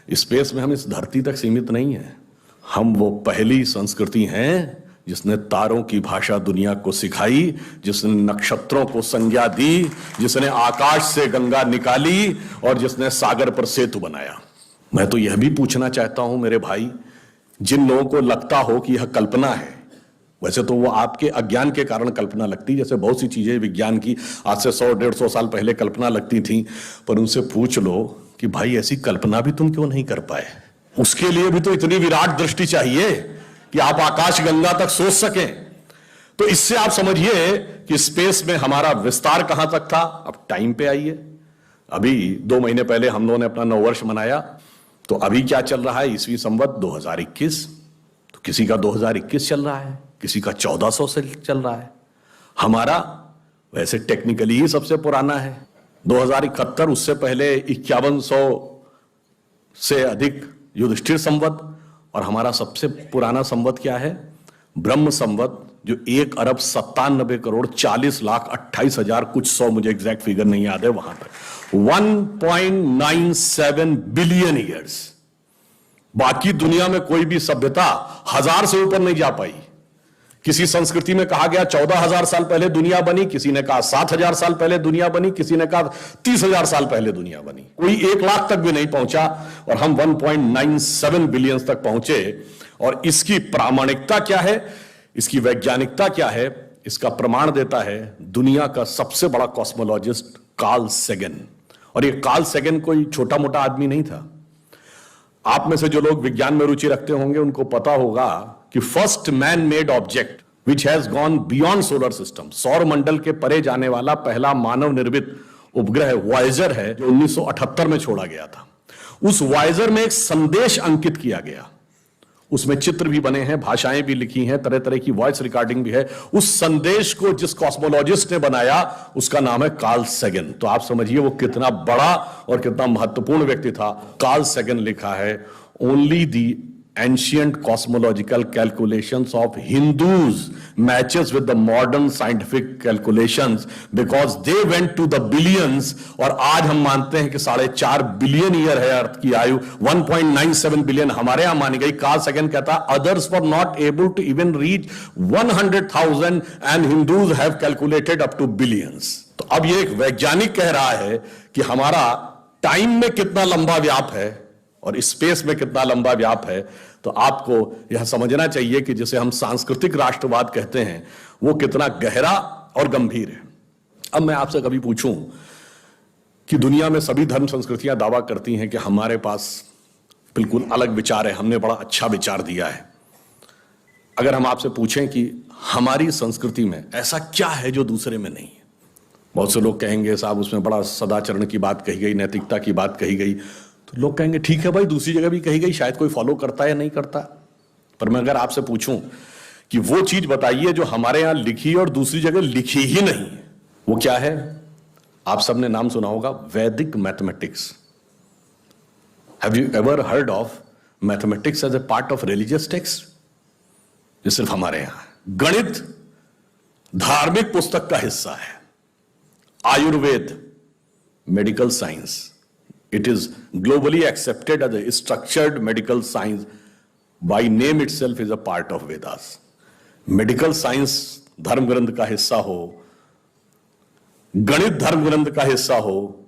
Space में हम इस धरती तक सीमित नहीं है। हम वो पहली संस्कृति हैं जिसने तारों की भाषा दुनिया को सिखाई, जिसने नक्षत्रों को संज्ञा दी, जिसने आकाश से गंगा निकाली और जिसने सागर पर सेतु बनाया। मैं तो यह भी पूछना चाहता हूं मेरे भाई, जिन लोगों को लगता हो कि यह कल्पना है, वैसे तो वो आपके अज्ञान के कारण कल्पना लगती, जैसे बहुत सी चीजें विज्ञान की आज से 100-150 साल पहले कल्पना लगती थी, पर उनसे पूछ लो कि भाई ऐसी कल्पना भी तुम क्यों नहीं कर पाए। उसके लिए भी तो इतनी विराट दृष्टि चाहिए कि आप आकाश गंगा तक सोच सकें। तो इससे आप समझिए कि स्पेस में हमारा विस्तार कहां तक था। अब टाइम पे आइए, अभी 2 महीने पहले हम लोगों ने अपना नववर्ष मनाया, तो अभी क्या चल रहा है, ईस्वी संवत 2021। तो किसी का 2021 चल रहा है, किसी का 1400 से चल रहा है। हमारा वैसे टेक्निकली ही सबसे पुराना है 2071, उससे पहले 5100 से अधिक युधिष्ठिर संवत, और हमारा सबसे पुराना संवत क्या है, ब्रह्म संवत, जो 1,97,40,28,000 कुछ 100, मुझे एग्जैक्ट फिगर नहीं याद है, वहां तक 1.97 बिलियन ईयर्स। बाकी दुनिया में कोई भी सभ्यता 1000 से ऊपर नहीं जा पाई। किसी संस्कृति में कहा गया 14,000 साल पहले दुनिया बनी, किसी ने कहा 7,000 साल पहले दुनिया बनी, किसी ने कहा 30,000 साल पहले दुनिया बनी। कोई 1 लाख तक भी नहीं पहुंचा और हम 1.97 बिलियन तक पहुंचे। और इसकी प्रामाणिकता क्या है, इसकी वैज्ञानिकता क्या है, इसका प्रमाण देता है दुनिया का सबसे बड़ा कॉस्मोलॉजिस्ट कार्ल सेगन। और ये कार्ल सेगन कोई छोटा मोटा आदमी नहीं था। आप में से जो लोग विज्ञान में रुचि रखते होंगे उनको पता होगा कि first man made object which has gone beyond solar system, सौर मंडल के परे जाने वाला पहला मानव निर्मित उपग्रह वॉयेजर है, जो 1978 में छोड़ा गया था। उस वॉयेजर में एक संदेश अंकित किया गया, उसमें चित्र भी बने हैं, भाषाएं भी लिखी हैं, तरह तरह की वॉइस रिकॉर्डिंग भी है। उस संदेश को जिस कॉस्मोलॉजिस्ट ने बनाया उसका नाम है कार्ल सेगन। तो आप समझिए वो कितना बड़ा और कितना महत्वपूर्ण व्यक्ति था। कार्ल सेगन लिखा है, only the ancient cosmological calculations of Hindus matches with the modern scientific calculations because they went to the billions। और आज हम मानते हैं कि 4.5 बिलियन ईयर है अर्थ की आयु, 1.97 बिलियन हमारे यहां मानी गई। कार्ल सेगन कहता है others were not able to even reach 100,000 and Hindus have calculated up to billions। तो अब ये एक वैज्ञानिक कह रहा है कि हमारा टाइम में कितना लंबा व्याप है और स्पेस में कितना लंबा व्याप है। तो आपको यह समझना चाहिए कि जिसे हम सांस्कृतिक राष्ट्रवाद कहते हैं वो कितना गहरा और गंभीर है। अब मैं आपसे कभी पूछूं कि दुनिया में सभी धर्म संस्कृतियां दावा करती हैं कि हमारे पास बिल्कुल अलग विचार है, हमने बड़ा अच्छा विचार दिया है। अगर हम आपसे पूछें कि हमारी संस्कृति में ऐसा क्या है जो दूसरे में नहीं है, बहुत से लोग कहेंगे साहब उसमें बड़ा सदाचरण की बात कही गई, नैतिकता की बात कही गई। तो लोग कहेंगे ठीक है भाई, दूसरी जगह भी कही गई, शायद कोई फॉलो करता है या नहीं करता। पर मैं अगर आपसे पूछूं कि वो चीज बताइए जो हमारे यहां लिखी और दूसरी जगह लिखी ही नहीं, वो क्या है? आप सबने नाम सुना होगा वैदिक mathematics. Have you ever heard of mathematics as a part of religious text? ये सिर्फ हमारे यहां। गणित धार्मिक पुस्तक का हिस्सा है। Ayurveda medical science, it is globally accepted as a structured medical science, by name itself is a part of Vedas। Medical science धर्म ग्रंथ का हिस्सा हो, गणित धर्म ग्रंथ का हिस्सा हो,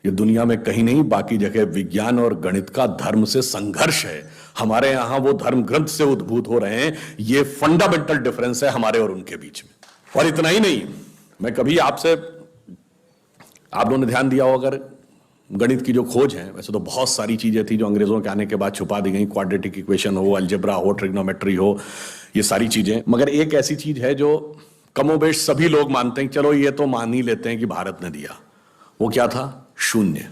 ये दुनिया में कहीं नहीं, बाकी जगह विज्ञान और गणित का धर्म से संघर्ष है। हमारे यहां वो धर्म ग्रंथ से उद्भूत हो रहे हैं। ये फंडामेंटल डिफरेंस है हमारे और उनके बीच में। और इतना ही नहीं, मैं कभी आपसे, आप लोगों ने ध्यान दिया हो अगर गणित की जो खोज है, वैसे तो बहुत सारी चीजें थी जो अंग्रेजों के आने के बाद छुपा दी गई, क्वाड्रेटिक इक्वेशन हो, अलजेब्रा हो, ट्रिग्नोमेट्री हो, ये सारी चीजें। मगर एक ऐसी चीज है जो कमोबेश सभी लोग मानते हैं, चलो ये तो मान ही लेते हैं कि भारत ने दिया। वो क्या था? शून्य।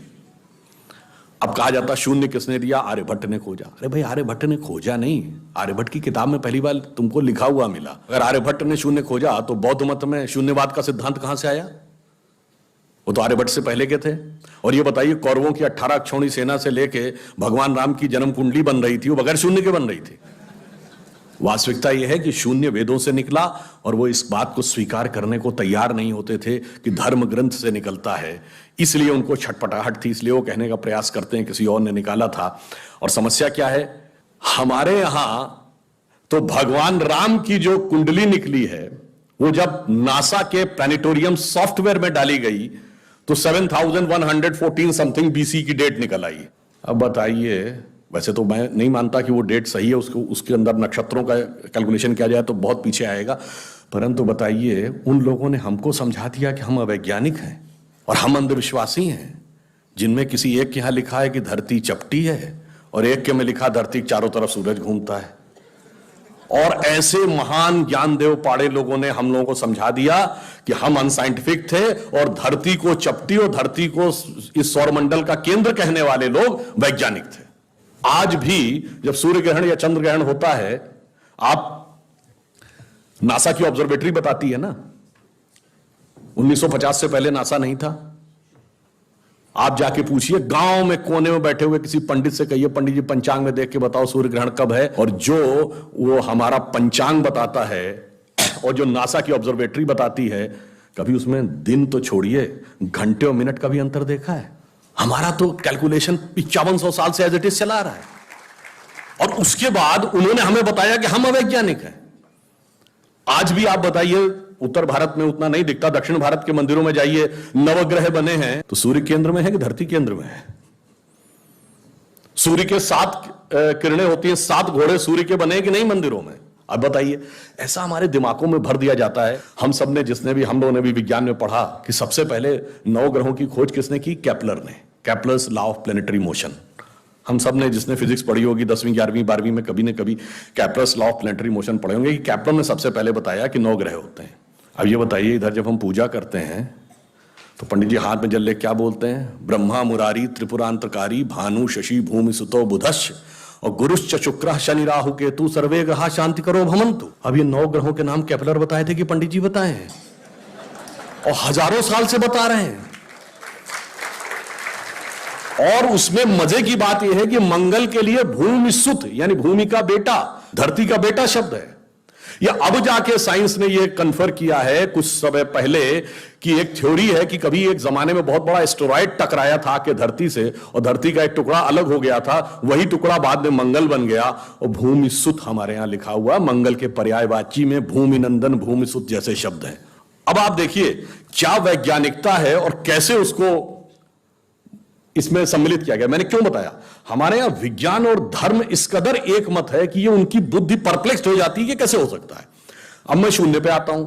अब कहा जाता शून्य किसने दिया? आर्यभट्ट ने खोजा। अरे भाई आर्यभट्ट ने खोजा नहीं, आर्यभट्ट की किताब में पहली बार तुमको लिखा हुआ मिला। अगर आर्यभट्ट ने शून्य खोजा तो बौद्ध मत में शून्यवाद का सिद्धांत कहां से आया? वो तो आर्यभट्ट से पहले के थे। और ये बताइए कौरवों की 18 अक्षौणी सेना से लेके भगवान राम की जन्म कुंडली बन रही थी, वो बगैर शून्य के बन रही थी। वास्तविकता यह है कि शून्य वेदों से निकला और वो इस बात को स्वीकार करने को तैयार नहीं होते थे कि धर्म ग्रंथ से निकलता है, इसलिए उनको छटपटाहट थी, इसलिए वो कहने का प्रयास करते हैं किसी और ने निकाला था। और समस्या क्या है, हमारे यहां तो भगवान राम की जो कुंडली निकली है वो जब नासा के प्लैनेटोरियम सॉफ्टवेयर में डाली गई तो 7114 समथिंग बीसी की डेट निकल आई। अब बताइए, वैसे तो मैं नहीं मानता कि वो डेट सही है, उसके अंदर नक्षत्रों का कैलकुलेशन किया जाए तो बहुत पीछे आएगा, परंतु बताइए उन लोगों ने हमको समझा दिया कि हम अवैज्ञानिक हैं और हम अंधविश्वासी हैं, जिनमें किसी एक के यहां लिखा है कि धरती चपटी है और एक के में लिखा धरती के चारों तरफ सूरज घूमता है। और ऐसे महान ज्ञानदेव पाड़े लोगों ने हम लोगों को समझा दिया कि हम अनसाइंटिफिक थे और धरती को चपटी और धरती को इस सौरमंडल का केंद्र कहने वाले लोग वैज्ञानिक थे। आज भी जब सूर्य ग्रहण या चंद्र ग्रहण होता है, आप नासा की ऑब्जर्वेटरी बताती है ना, 1950 से पहले नासा नहीं था। आप जाके पूछिए, गांव में कोने में बैठे हुए किसी पंडित से कहिए, पंडित जी पंचांग में देख के बताओ सूर्य ग्रहण कब है, और जो वो हमारा पंचांग बताता है और जो नासा की ऑब्जर्वेटरी बताती है, कभी उसमें दिन तो छोड़िए घंटे और मिनट का भी अंतर देखा है? हमारा तो कैलकुलेशन 5500 साल से एज इट इज चला रहा है, और उसके बाद उन्होंने हमें बताया कि हम अवैज्ञानिक हैं। आज भी आप बताइए, उत्तर भारत में उतना नहीं दिखता, दक्षिण भारत के मंदिरों में जाइए, नवग्रह बने हैं तो सूर्य केंद्र में है कि धरती केंद्र में है? सूर्य के 7 किरणें होती हैं, 7 घोड़े सूर्य के बने कि नहीं मंदिरों में? अब बताइए, ऐसा हमारे दिमागों में भर दिया जाता है। हम सब ने, हम लोगों ने भी विज्ञान में पढ़ा कि सबसे पहले नवग्रहों की खोज किसने की? केपलर ने, Kepler's law of planetary motion. हम सब ने, जिसने फिजिक्स पढ़ी होगी 10वीं 11वीं 12वीं में, कभी न कभी Kepler's law of planetary motion पढ़े होंगे कि केपलर ने सबसे पहले बताया कि 9 ग्रह होते हैं। अब ये बताइए, इधर जब हम पूजा करते हैं तो पंडित जी हाथ में जल ले क्या बोलते हैं? ब्रह्मा मुरारी त्रिपुरांतकारी भानु शशि भूमि सुतो बुधश्च और गुरुश्च शुक्र शनि राहु केतु सर्वे ग्रहा शांति करो भवन्तु। अब ये 9 ग्रहों के नाम केपलर बताए थे कि पंडित जी बताए हैं, और हजारों साल से बता रहे हैं। और उसमें मजे की बात यह है कि मंगल के लिए भूमि सुत यानी भूमि का बेटा, धरती का बेटा शब्द है। या अब जाके साइंस ने यह कन्फर्म किया है कुछ समय पहले कि एक थ्योरी है कि कभी एक जमाने में बहुत बड़ा एस्टेरॉयड टकराया था कि धरती से, और धरती का एक टुकड़ा अलग हो गया था, वही टुकड़ा बाद में मंगल बन गया, और भूमि सुत हमारे यहां लिखा हुआ मंगल के पर्यायवाची में भूमि नंदन भूमि सुत जैसे शब्द हैं। अब आप देखिए क्या वैज्ञानिकता है और कैसे उसको इसमें सम्मिलित किया गया। मैंने क्यों बताया, हमारे यहां विज्ञान और धर्म इस कदर एक मत है कि ये उनकी बुद्धि परप्लेक्स्ड हो जाती है कि कैसे हो सकता है। अब मैं शून्य पे आता हूं,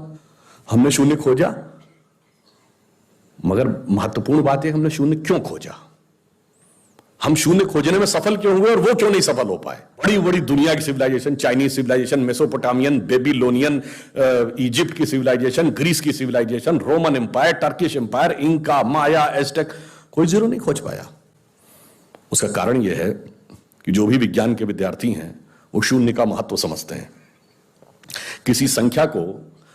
हमने शून्य खोजा, मगर महत्वपूर्ण बात है हमने शून्य क्यों खोजा, हम शून्य खोजने में सफल क्यों हुए और वो क्यों नहीं सफल हो पाए। बड़ी बड़ी दुनिया की civilisation, Chinese civilisation, Mesopotamian, Babylonian, Egypt की सिविलाइजेशन, ग्रीस की civilisation, Roman empire, Turkish empire, Inca, Maya, Aztec, कोई जीरो नहीं खोज पाया। उसका कारण यह है कि जो भी विज्ञान के विद्यार्थी हैं वो शून्य का महत्व समझते हैं। किसी संख्या को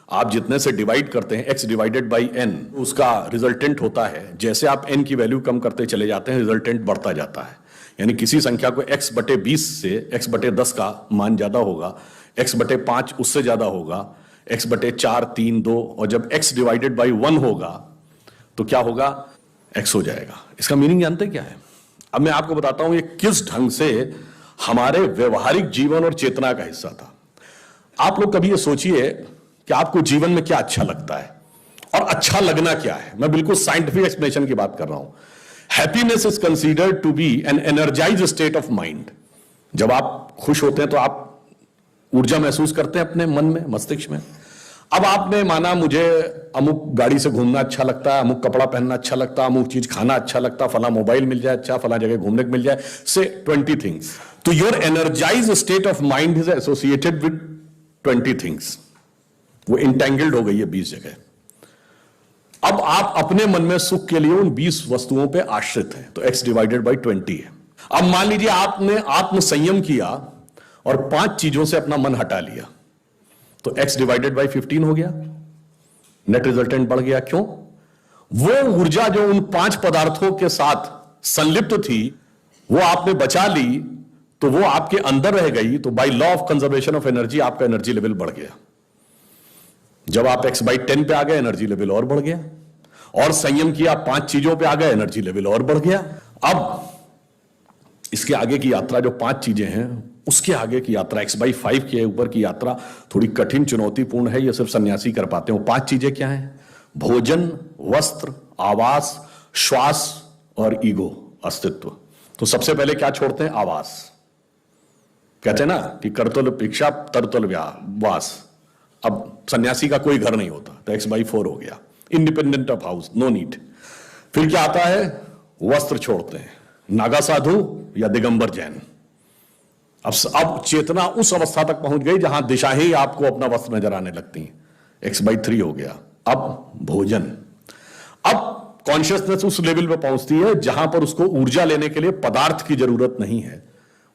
आप जितने से डिवाइड करते हैं, x डिवाइडेड बाई n, उसका रिजल्टेंट होता है। जैसे आप n की वैल्यू कम करते चले जाते हैं, रिजल्टेंट बढ़ता जाता है। यानी किसी संख्या को x बटे 20 से x बटे 10 का मान ज्यादा होगा, x बटे 5 उससे ज्यादा होगा, x बटे 4, 3, 2, और जब x डिवाइडेड बाई 1 होगा तो क्या होगा? x हो जाएगा। इसका मीनिंग जानते क्या है? अब मैं आपको बताता हूं ये किस ढंग से हमारे व्यवहारिक जीवन और चेतना का हिस्सा था। आप लोग कभी ये सोचिए कि आपको जीवन में क्या अच्छा लगता है और अच्छा लगना क्या है। मैं बिल्कुल साइंटिफिक एक्सप्लेनेशन की बात कर रहा हूं। Happiness is considered to be an energised state of mind. जब आप खुश होते हैं तो आप ऊर्जा महसूस करते हैं अपने मन में, मस्तिष्क में। अब आपने माना मुझे अमुक गाड़ी से घूमना अच्छा लगता है, अमुक कपड़ा पहनना अच्छा लगता है, अमुक चीज खाना अच्छा लगता है, फला मोबाइल मिल जाए अच्छा, फला जगह घूमने को मिल जाए, से 20 थिंग्स। तो your energised state of mind is associated with 20 things. वो इंटेंगल्ड हो गई है 20 जगह। अब आप अपने मन में सुख के लिए उन 20 वस्तुओं पे आश्रित हैं, तो x डिवाइडेड बाई 20 है। अब मान लीजिए आपने आत्म संयम किया और 5 चीजों से अपना मन हटा लिया, तो x डिवाइडेड बाई 15 हो गया, नेट रिजल्टेंट बढ़ गया। क्यों? वो ऊर्जा जो उन 5 पदार्थों के साथ संलिप्त थी वो आपने बचा ली, तो वो आपके अंदर रह गई, तो by law of conservation of energy आपका एनर्जी लेवल बढ़ गया। जब आप x/10 पे आ गए, एनर्जी लेवल और बढ़ गया, और संयम किया, 5 चीजों पे आ गए, एनर्जी लेवल और बढ़ गया। अब इसके आगे की यात्रा जो 5 चीजें हैं, उसके आगे की यात्रा x/5 के ऊपर की यात्रा थोड़ी कठिन, चुनौतीपूर्ण है। ये सिर्फ सन्यासी कर पाते हैं। वो 5 चीजें क्या हैं? भोजन, वस्त्र, आवास, श्वास और ईगो, अस्तित्व। तो सबसे पहले क्या छोड़ते हैं? आवास। कहते हैं ना कि करतुल भिक्षा तरतुल वास। अब सन्यासी का कोई घर नहीं होता, तो x/4 हो गया, independent of house, no need. फिर क्या आता है? वस्त्र छोड़ते हैं, नागा साधु या दिगंबर जैन। अब चेतना उस अवस्था तक पहुंच गई जहां दिशा ही आपको अपना वस्त्र नजर आने लगती है, x/3 हो गया। अब भोजन, अब कॉन्शियसनेस उस लेवल पे पहुंचती है जहां पर उसको ऊर्जा लेने के लिए पदार्थ की जरूरत नहीं है,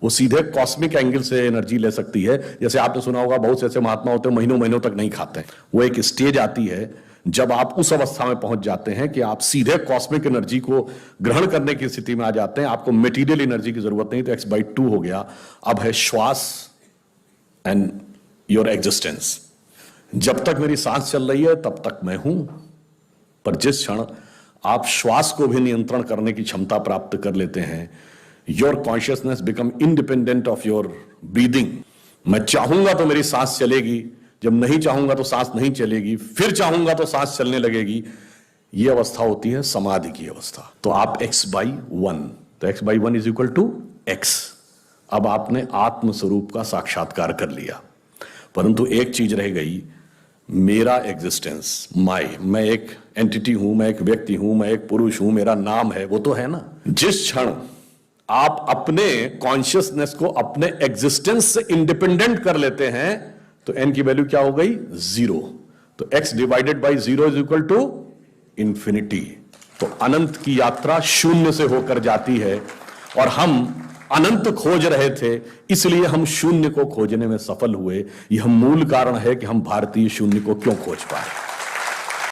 वो सीधे कॉस्मिक एंगल से एनर्जी ले सकती है। जैसे आपने सुना होगा, बहुत से ऐसे महात्मा होते हैं महीनों महीनों तक नहीं खाते। वो एक स्टेज आती है जब आप उस अवस्था में पहुंच जाते हैं कि आप सीधे कॉस्मिक एनर्जी को ग्रहण करने की स्थिति में आ जाते हैं, आपको मटेरियल एनर्जी की जरूरत नहीं। तो x/2 हो गया। अब है श्वास एंड योर एग्जिस्टेंस। जब तक मेरी सांस चल रही है तब तक मैं हूं, पर जिस क्षण आप श्वास को भी नियंत्रण करने की क्षमता प्राप्त कर लेते हैं, your consciousness become independent of your breathing. मैं चाहूंगा तो मेरी सांस चलेगी, जब नहीं चाहूंगा तो सांस नहीं चलेगी, फिर चाहूंगा तो सांस चलने लगेगी। यह अवस्था होती है समाधि की अवस्था। तो आप x/1, तो x/1 is equal to x। अब आपने आत्म स्वरूप का साक्षात्कार कर लिया, परंतु एक चीज रह गई, मेरा एग्जिस्टेंस, मैं एक एंटिटी हूं, मैं एक व्यक्ति हूं, मैं एक पुरुष हूं, मेरा नाम है, वो तो है ना। जिस क्षण आप अपने कॉन्शियसनेस को अपने एग्जिस्टेंस से इंडिपेंडेंट कर लेते हैं, तो n की वैल्यू क्या हो गई? 0। तो x/0 is equal to infinity. तो अनंत की यात्रा शून्य से होकर जाती है, और हम अनंत खोज रहे थे, इसलिए हम शून्य को खोजने में सफल हुए। यह मूल कारण है कि हम भारतीय शून्य को क्यों खोज पाए।